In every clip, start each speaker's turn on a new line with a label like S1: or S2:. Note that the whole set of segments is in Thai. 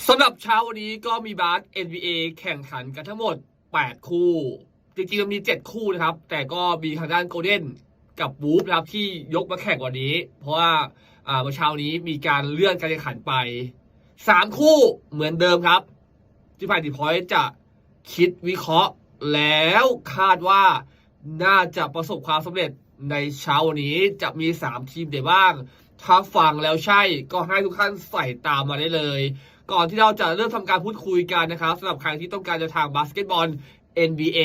S1: สำหรับเช้าวันนี้ก็มีบาส NBA แข่งขันกันทั้งหมด8คู่จริงๆมันมี7คู่นะครับแต่ก็มีทางด้านโกลเด้นกับวูฟนะครับที่ยกมาแข่งวันนี้เพราะว่าเมื่อเช้านี้มีการเลื่อนการแข่งขันไป3คู่เหมือนเดิมครับที่ฝ่ายดีพอยต์จะคิดวิเคราะห์แล้วคาดว่าน่าจะประสบความสำเร็จในเช้าวันนี้จะมี3ทีมเดี๋ยวบ้างถ้าฟังแล้วใช่ก็ให้ทุกท่านใส่ตามมาได้เลยก่อนที่เราจะเริ่มทำการพูดคุยกันนะครับสำหรับใครที่ต้องการจะทางบาสเกตบอล NBA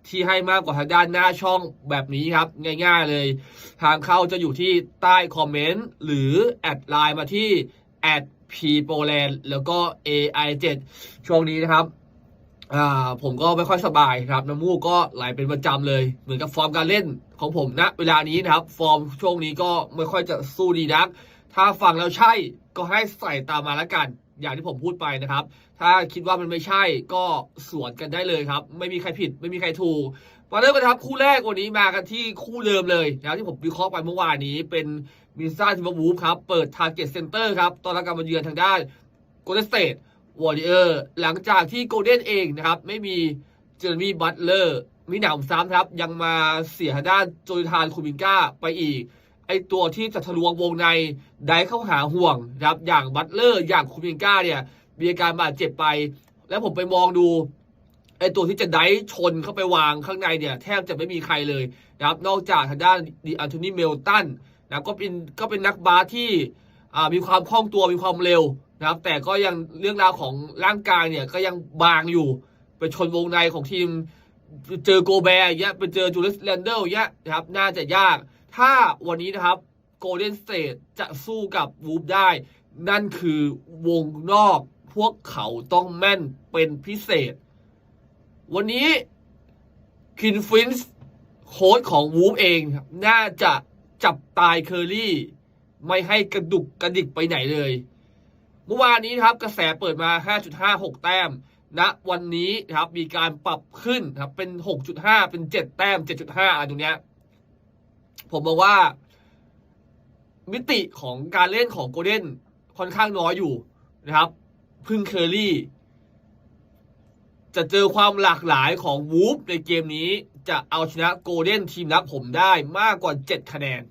S1: ที่ให้มากกว่าทางด้านหน้าช่องแบบนี้ครับง่ายๆเลยทางเข้าจะอยู่ที่ใต้คอมเมนต์หรือแอดไลน์มาที่@ppoland แล้วก็ AI7 ช่วงนี้นะครับผมก็ไม่ค่อยสบายครับน้ำมูกก็ไหลเป็นประจำเลยเหมือนกับฟอร์มการเล่นของผมณเวลานี้นะครับฟอร์มช่วงนี้ก็ไม่ค่อยจะสู้ดีนักถ้าฟังแล้วใช่ก็ให้ใส่ตามมาแล้วกันอย่างที่ผมพูดไปนะครับถ้าคิดว่ามันไม่ใช่ก็สวนกันได้เลยครับไม่มีใครผิดไม่มีใครถูกมาเริ่มกันครับคู่แรกวันนี้มากันที่คู่เดิมเลยนะครับที่ผมวิเคราะห์ไปเมื่อวานนี้เป็นมินซ่าทิมเบอร์วูฟครับเปิดทาร์เก็ตเซ็นเตอร์ครับตอนรับการมาเยือนทางด้านโกลเด้นสเตทวอริเออร์หลังจากที่โกลเด้นเองนะครับไม่มีเจอร์มี่บัตเลอร์มีหนำซ้ำครับยังมาเสียทางด้านโจลิธานคูมินก้าไปอีกไอตัวที่จะทะลวงวงในได้เข้าหาห่วงนะครับอย่างบัตเลอร์อย่างคูมินก้าเนี่ยมีอาการบาดเจ็บไปแล้วผมไปมองดูไอตัวที่จะได้ชนเข้าไปวางข้างในเนี่ยแทบจะไม่มีใครเลยนะครับนอกจากทางด้านดิอันโทนีเมลตันนะก็เป็นนักบาสที่มีความคล่องตัวมีความเร็วนะครับแต่ก็ยังเรื่องราวของร่างกายเนี่ยก็ยังบางอยู่ไปชนวงในของทีมเจอโกแบร์อย่างเงี้ยไปเจอจูเลียสแรนเดลอย่างเงี้ยนะครับน่าจะยากถ้าวันนี้นะครับโกลเด้นสเตทจะสู้กับวูฟได้นั่นคือวงนอกพวกเขาต้องแม่นเป็นพิเศษวันนี้คินฟินส์โค้ชของวูฟเองน่าจะจับตายเคอรี่ไม่ให้กระดุกกระดิกไปไหนเลยเมื่อวานนี้ครับกระแสเปิดมา 5.56 แต้มณวันนี้นะครับมีการปรับขึ้นครับเป็น 6.5 เป็น 7 แต้ม 7.5 ตรงเนี้ยผมบอกว่ามิติของการเล่นของโกลเด้นค่อนข้างน้อยอยู่นะครับพึ่งเคอรี่จะเจอความหลากหลายของวูฟในเกมนี้จะเอาชนะโกลเด้นทีมนักผมได้มากกว่า7คะแนน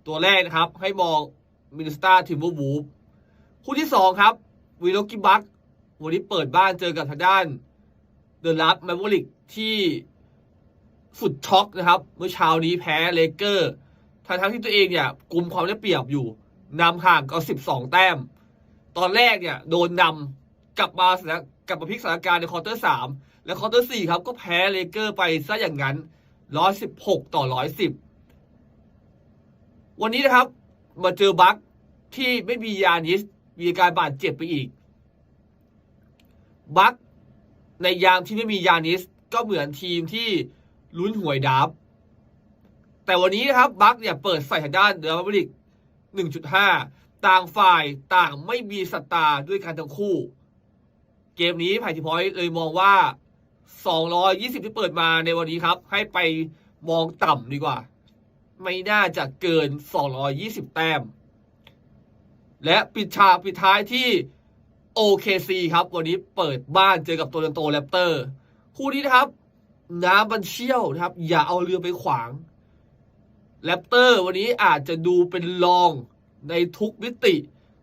S1: ตัวแรกนะครับให้มองมินนิสตาทิมเบอร์วูฟคู่ที่2ครับวิลโลกิบัควันนี้เปิดบ้านเจอกับทางด้านเดอะลัสแมวริกที่สุดช็อกนะครับเมื่อเช้านี้แพ้เลเกอร์ทั้งที่ตัวเองเนี่ยกุมความได้เปรียบอยู่นำห่างก็12 แต้มตอนแรกเนี่ยโดนนำกลับมาพลิกสถานการณ์ในควอเตอร์3และควอเตอร์4ครับก็แพ้เลเกอร์ไปซะอย่างนั้น116-110วันนี้นะครับมาเจอบัคที่ไม่มียานิสมีอาการบาดเจ็บไปอีกบัคในยามที่ไม่มียานิสก็เหมือนทีมที่ลุ้นหวยดับแต่วันนี้นะครับบัคเนี่ยเปิดใส่ทางด้านเดอะมาริก 1.5 ต่างฝ่ายต่างไม่มีสตาร์ด้วยกันทั้งคู่เกมนี้ไผ่ทีพอยต์เลยมองว่า220ที่เปิดมาในวันนี้ครับให้ไปมองต่ำดีกว่าไม่น่าจะเกิน220แต้มและปิดท้ายที่ OKC ครับวันนี้เปิดบ้านเจอกับโตลอนโตแรปเตอร์คู่นี้นะครับน้ำมันเชี่ยวนะครับอย่าเอาเรือไปขวางแรปเตอร์วันนี้อาจจะดูเป็นรองในทุกมิติ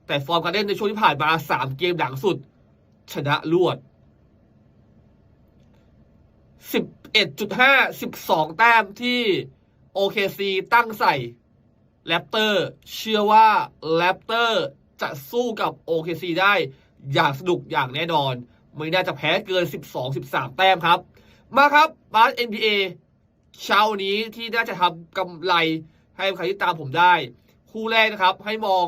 S1: แต่ฟอร์มการเล่นในช่วงที่ผ่านมา3เกมหลังสุดชนะรวด 11.5 12 แต้มที่ OKC ตั้งใส่แรปเตอร์เชื่อว่าแรปเตอร์จะสู้กับ OKC ได้อย่างสนุกอย่างแน่นอนไม่น่าจะแพ้เกิน 12-13 แต้มครับมาครับบาส NBA เช้านี้ที่น่าจะทำกำไรให้ใครที่ตามผมได้คู่แรกนะครับให้มอง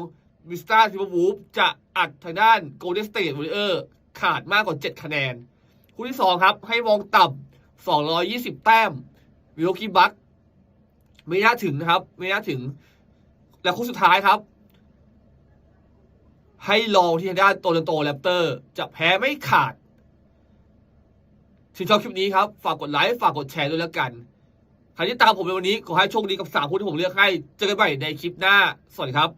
S1: มิสตาร์ทิมเบอร์วูฟจะอัดทางด้านโกลเด้นสเตทวอริเออร์ขาดมากกว่า7คะแนนคู่ที่2ครับให้มองต่ำ220แต้มมิลวอกกี้บัคไม่น่าถึงนะครับไม่น่าถึงและคู่สุดท้ายครับให้ลองที่ทางด้านโตลอนโตแรปเตอร์จะแพ้ไม่ขาดถ้าชอบคลิปนี้ครับฝากกดไลค์ฝากกดแชร์ด้วยแล้วกันใครที่ตามผมในวันนี้ขอให้โชคดีกับ3คู่ที่ผมเลือกให้เจอกันใหม่ในคลิปหน้าสวัสดีครับ